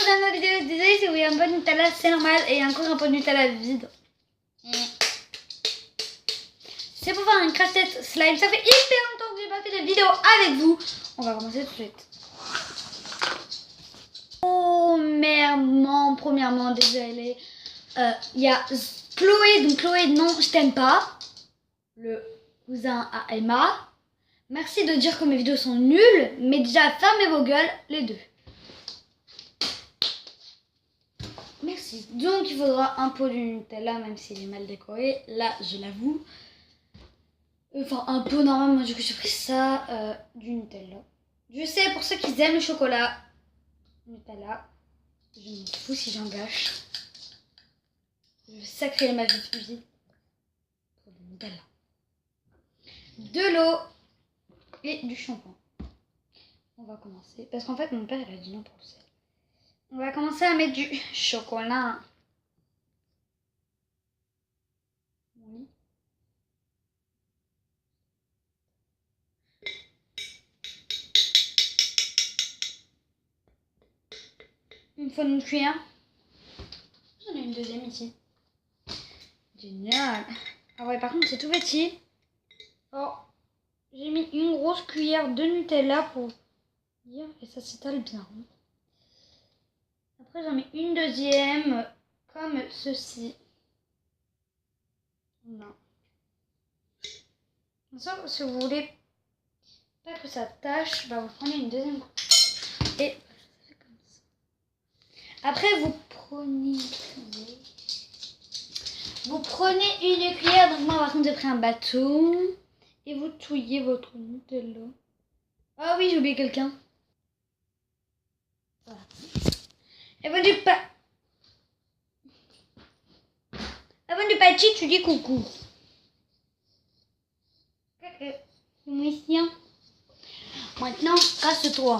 dans ma vidéo. Désolée si vous voyez un peu de Nutella, c'est normal. Et encore un peu de Nutella vide. C'est pour faire un crash-test slime. Ça fait hyper longtemps que j'ai pas fait de vidéo avec vous. On va commencer tout de suite. Premièrement, désolée. Il y a Chloé. Donc Chloé, non, je t'aime pas. Le cousin à Emma. Merci de dire que mes vidéos sont nulles. Mais déjà, fermez vos gueules, les deux. Merci. Donc il faudra un pot de Nutella, même s'il est mal décoré. Là, je l'avoue. Enfin, un pot normal. Moi, du coup, j'ai pris ça. Du Nutella. Je sais, pour ceux qui aiment le chocolat. Nutella. Je m'en fous si j'en gâche. Je vais sacrer ma vie cuisine pour du Nutella. De l'eau et du shampoing. On va commencer. Parce qu'en fait, mon père, il a dit non pour le sel. On va commencer à mettre du chocolat. Oui. Une fois une cuillère. J'en ai une deuxième ici. Génial. Ah ouais, par contre, c'est tout petit. Oh, j'ai mis une grosse cuillère de Nutella pour dire et ça s'étale bien. Après, j'en mets une deuxième comme ceci. Non. Sauf si vous voulez pas que ça tâche, bah vous prenez une deuxième coupe. Et comme ça. Après, vous prenez une cuillère. Donc moi, par contre, j'ai pris un bâton. Et vous touillez votre Nutella. Ah oui, j'ai oublié quelqu'un. Voilà. Avant de partir, tu dis coucou. Musicien. Maintenant, casse-toi.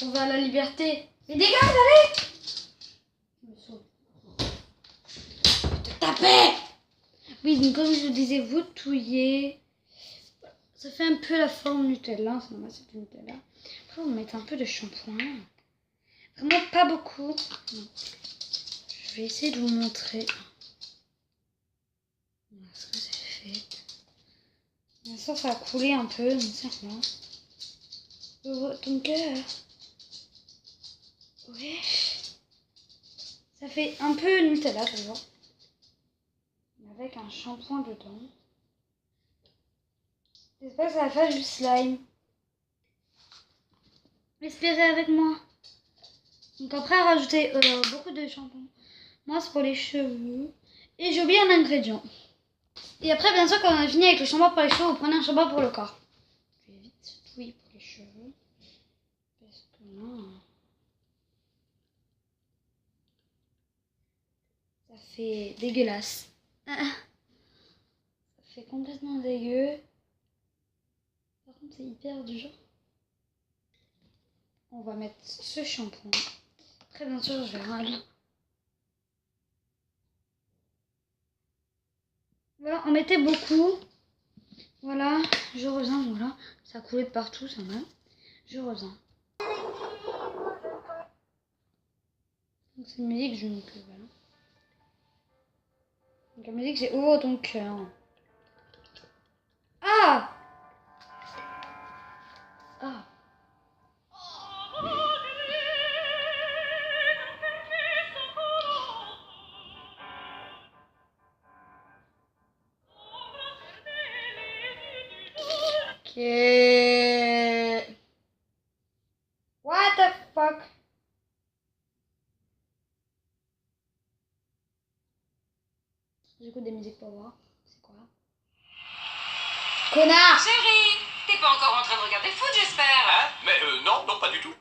On va à la liberté. Mais dégage, allez. Je me sauve. Je te taper. Oui, donc comme je vous disais, vous touillez. Ça fait un peu la forme Nutella. C'est normal, c'est du Nutella. Après, vous mettez un peu de shampoing. Vraiment pas beaucoup. Non. Je vais essayer de vous montrer ce que j'ai fait. Bien sûr, ça a coulé un peu, mais c'est rien. Ouvre ton cœur. Ouais. Ça fait un peu Nutella toujours. Avec un shampoing dedans. J'espère que ça va faire du slime. Espérez avec moi. Donc après, rajouter beaucoup de shampoing. Moi, c'est pour les cheveux. Et j'ai oublié un ingrédient. Et après, bien sûr, quand on a fini avec le shampoing pour les cheveux, vous prenez un shampoing pour le corps. Je vais vite touiller pour les cheveux. Parce que non. Ça fait dégueulasse. Ça fait complètement dégueu. Par contre, c'est hyper dur. On va mettre ce shampoing. Après, bien sûr, je vais râler. Voilà, on mettait beaucoup. Voilà, je reviens. Voilà, ça coulait de partout, ça va. Je reviens. Donc, c'est une musique, donc voilà. Donc, la musique, c'est Ouvre ton cœur. Ah! Ah! Ok. What the fuck? J'écoute des musiques pour voir. C'est quoi? Connard! Chérie, t'es pas encore en train de regarder le foot, j'espère? Hein? Mais non, non, pas du tout.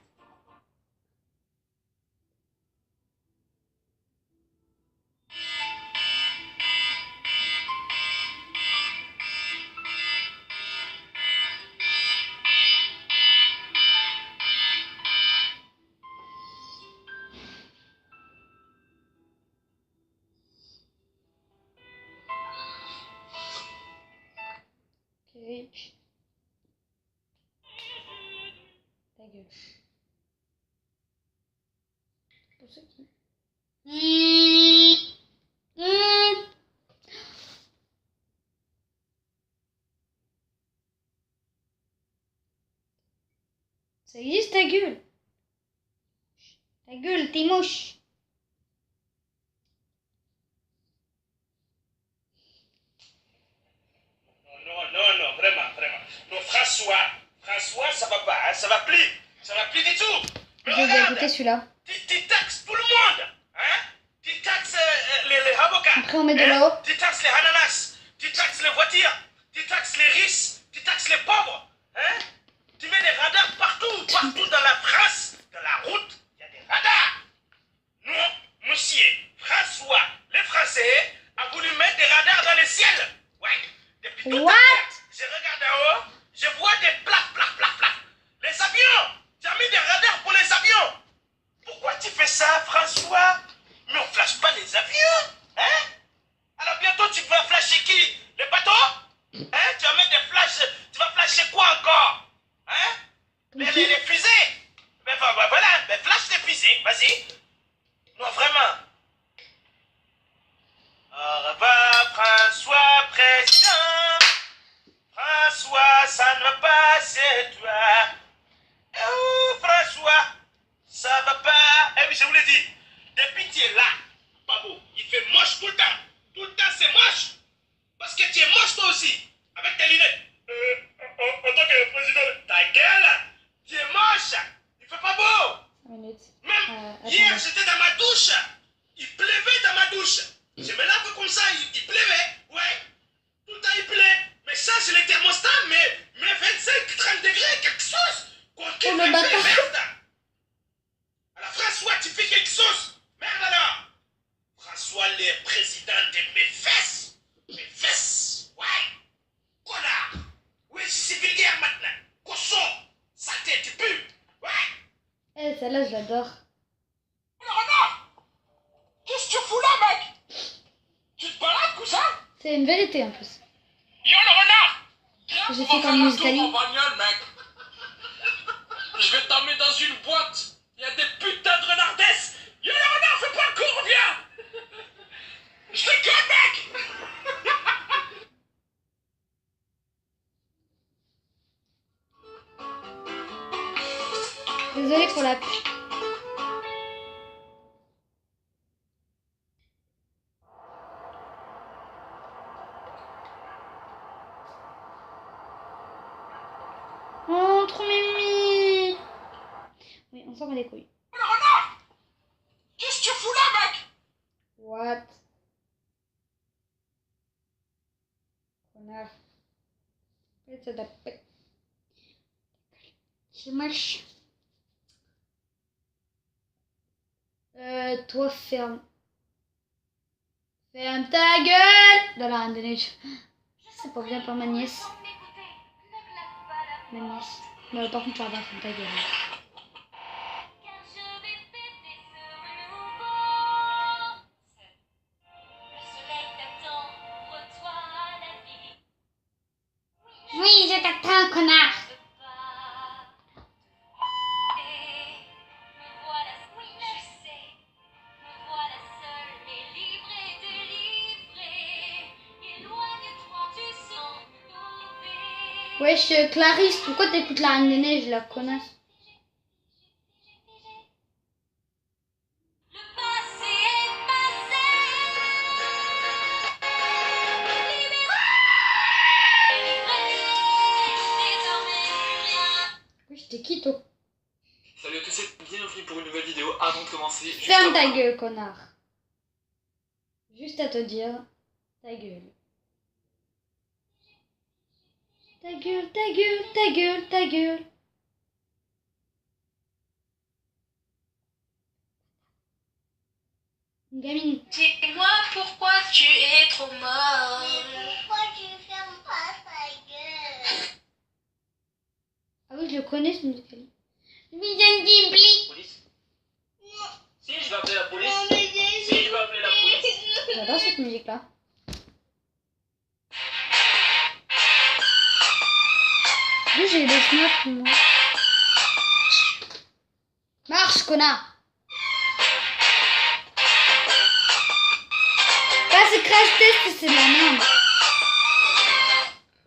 Ok. Ta gueule. sais qui. Ça existe ta gueule. Ta gueule, t'es moche. Non, vraiment. Non, François, ça va pas, hein, ça va plus du tout. Mais J'ai regarde, écouté celui-là. tu taxes tout le monde, hein. Tu taxes les avocats. Après on met de l'eau. Tu taxes les ananas, tu taxes les voitures, tu taxes les riches, tu taxes les pauvres, hein. Tu mets des radars partout dans la France, dans la route, il y a des radars. Nous, monsieur François, les Français, a voulu mettre des radars dans le ciel. Ouais. Depuis tout à What? l'heure, je regarde en haut, je vois des plaques. Les avions, tu as mis des radars pour les avions. Pourquoi tu fais ça, François? Mais on flash pas les avions, hein? Alors bientôt tu vas flasher qui? Les bateaux? Hein? Tu vas mettre des flashs, tu vas flasher quoi encore? Hein? Les fusées? Ben voilà, ben flash les fusées, vas-y. Non, vraiment. Au revoir, François, président. François, ça ne va pas, c'est toi. Oh, François, ça va pas. Eh, mais je vous l'ai dit, depuis tu es là, pas beau. Il fait moche tout le temps. Tout le temps, c'est moche. Parce que tu es moche toi aussi, avec tes lunettes. En tant que président, ta gueule, tu es moche. Il fait pas beau. 5 minutes. Même hier, j'étais dans ma douche. Il pleuvait dans ma douche. Je me lave comme ça, il pleuvait. Ouais. Tout le temps, il pleut. Mais ça, c'est le thermostat, mais 25-30 degrés, quelque chose. Qu'on kiffe le un peu, bâtard. merde. Alors, François, tu fais quelque chose. Merde alors. François, le président de mes fesses. Mes fesses. Ouais. Connard. Oui, je suis vulgaire maintenant. Cochon. Saleté, tu pues. Ouais. Eh, celle-là, je l'adore. Le renard. Qu'est-ce que tu fous là, mec? Tu te balades, cousin? C'est une vérité en plus. Yo, le renard. J'ai fait comme Muscali. Bagnole, mec. Je vais t'emmener dans une boîte. Il y a des putains de renardesses. Yo, le renard, fais pas le con, reviens. Je déconne, mec. Désolée pour la pub. Oh, trop mimi. Oui, on s'en bat les couilles. Le renard. Qu'est-ce que tu fous là, mec? What? Connard. Faites de la pète. C'est moche. Toi, ferme. Ferme ta gueule! Dans la Reine des Neiges. C'est pas bien pour ma nièce. Ma nièce. Mais par contre, tu vas pas ferme ta gueule. Oui, je t'attends, connard! Wesh, Clarisse, pourquoi t'écoutes la Reine des Neiges, la connasse? Wesh, t'es qui, toi? Salut à tous et bienvenue pour une nouvelle vidéo. Avant de commencer, Ferme ta gueule, connard. Juste à te dire, ta gueule. Ta gueule, ta gueule, ta gueule, ta gueule. Une gamine. Dis-moi pourquoi tu es trop moche. Pourquoi tu fermes pas ta gueule? Ah oui, je le connais, ce musical. Vision Ghibli. Police? Si, je vais appeler la police. Non, mais Si, je vais appeler la police. J'adore cette musique-là. Oui, j'ai eu des snaps, moi. Marche, connard. flash test, c'est de la merde.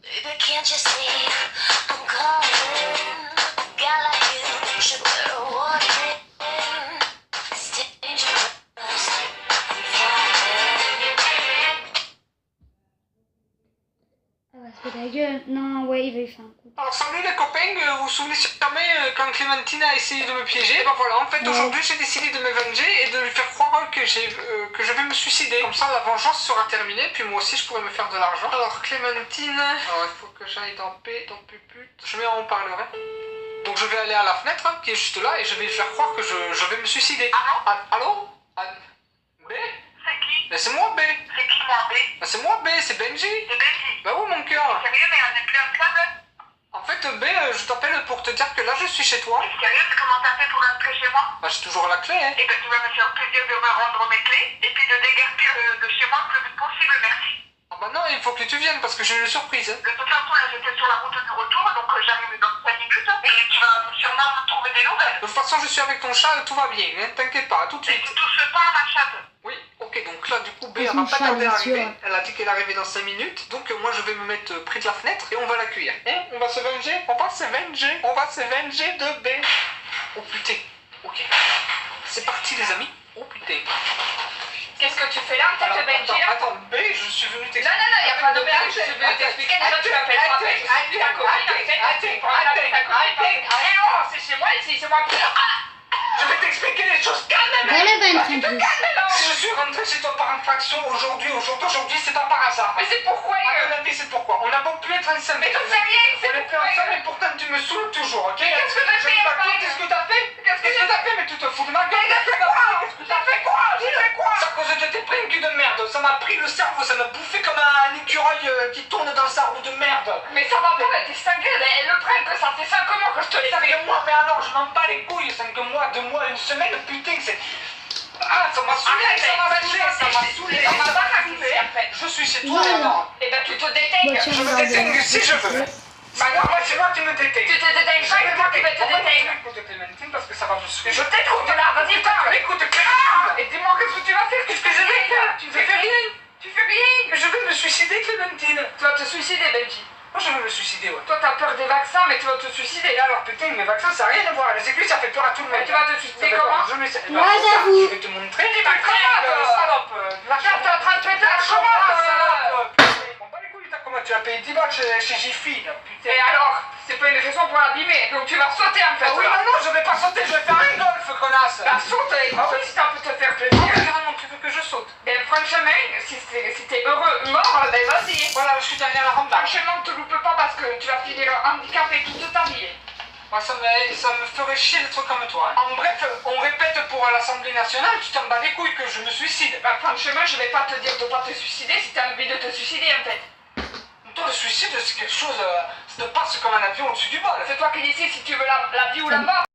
Baby, can't you see I'm calling? A guy like you should wear a warning. It's dangerous. I'm falling. Ah bah, c'est pas ta gueule. Non, ouais, il va y faire un coup. Alors salut les copains, vous vous souvenez jamais quand Clémentine a essayé de me piéger? Et ben voilà, en fait aujourd'hui j'ai décidé de me venger et de lui faire croire que je vais me suicider. Comme ça la vengeance sera terminée, puis moi aussi je pourrai me faire de l'argent. Alors Clémentine, alors il faut que j'aille dans P, dans Puput, je mets en haut-parleur. Hein. Donc je vais aller à la fenêtre hein, qui est juste là et je vais lui faire croire que je vais me suicider. Allô? B? C'est qui? Ben c'est moi B. C'est qui moi B? Ben c'est moi B, c'est Benji. C'est Benji. Ben oui mon cœur. Sérieux, mais on n'est plus ensemble? En fait B, je t'appelle pour te dire que là je suis chez toi. Sérieux, mais comment t'as fait pour rentrer chez moi? Ben j'ai toujours la clé hein. Eh ben, tu vas me faire plaisir de me rendre mes clés et puis de déguerpir de chez moi le plus vite possible, merci. Ah bah non, il faut que tu viennes parce que j'ai une surprise. Hein. De toute façon, là, j'étais sur la route du retour, donc j'arrive dans 5 minutes et tu vas sûrement me trouver des nouvelles. De toute façon, je suis avec ton chat, tout va bien, hein. T'inquiète pas, à tout de Et suite. tu touches pas à ma chatte. Oui, ok, donc là, du coup, B, Et elle son va pas chat, tarder à bien sûr. arriver. Elle a dit qu'elle arrivait dans 5 minutes, donc moi, je vais me mettre près de la fenêtre et on va l'accueillir. Hein, on va se venger, on va se venger, on va se venger de B. Oh putain, ok. C'est parti, les amis. Oh putain. Qu'est-ce que tu fais là, Alors, tête de Benji là? attends, B, je suis venu Non, t'expliquer. non, non, y a pas de merde, je suis venu t'expliquer. Déjà, tu m'appelles pas Ben, je suis ta copine, c'est chez moi ici, c'est moi qui... Je vais t'expliquer les choses calmement. Voilà, ben, une plus. Si je suis rentré chez toi par infraction aujourd'hui, c'est pas par hasard. Mais c'est pourquoi À ton avis, c'est pourquoi? On n'a pas pu être ensemble. Mais j'en sais rien, c'est On est plus pourquoi ensemble et pourtant tu me saoules toujours, ok? qu'est-ce que j'ai fait, Je Raphaël? Qu'est-ce que t'as fait? Qu'est-ce que Qu'est-ce que t'as fait? Mais tu te fous de ma gueule? j'ai fait quoi? J'ai fait quoi? J'ai fait quoi? C'est à cause de tes pringues de merde. Ça m'a pris le cerveau, ça m'a bouffé comme un écureuil qui tourne dans sa roue de merde. Mais ça va pas, t'es cinglé, et le prank, ça fait 5 mois que je te l'ai fait. 5 mois, mais alors je m'en bats les couilles. 5 mois, 2 mois, une semaine, putain, c'est... Ah, ça m'a saoulé, ça m'a saoulé. Ça m'a arrivé. Je suis chez toi Voilà. alors. Et ben tu te Bah, déteignes. tiens, Je me regarde. déteigne si je veux. Bah non, C'est moi qui me déteigne. tu te déteignes pas, c'est moi qui vais te déteindre. Écoute Clémentine parce que ça va me saouler. Je t'écoute là, vas-y parle. Écoute Clémentine. Et dis-moi qu'est-ce que tu vas faire, qu'est-ce que je vais faire? Tu fais rien. Tu fais rien. Je vais me suicider Clémentine. Tu vas te suicider, Benji. Moi je vais me suicider, ouais. Toi t'as peur des vaccins, mais tu vas te suicider. Alors putain, mes vaccins ça n'a rien à voir. Les aiguilles ça fait peur à tout le monde. Et tu vas te suicider comment? Je me sais. Moi, j'avoue. Je vais te montrer. Bah comment, Salope. Là, t'es en train de péter la chambre. Bon, pas les couilles, t'as comment tu as payé 10 balles chez Jiffy, là, putain. Et alors, c'est pas une raison pour l'abîmer, donc tu vas sauter en fait. Ah oui, là. non, je vais pas sauter, je vais faire un golf, connasse. Bah sauter, Ah oui. si ça peut te faire Ah plaisir. oui, carrément, tu veux que je saute. Ben franchement, si t'es heureux, mort, ben vas-y. Voilà, je suis derrière la rampe. Franchement, te loupe pas parce que tu vas finir handicapé toute ta vie. Moi, ça me ferait chier d'être comme toi. Hein. En bref, on répète pour l'Assemblée nationale, tu t'en bats les couilles que je me suicide. Bah franchement, je vais pas te dire de pas te suicider si t'as envie de te suicider en fait. Toi, le suicide, c'est quelque chose, ça te passe comme un avion au-dessus du bol. C'est toi qui décides si tu veux la vie ou la mort.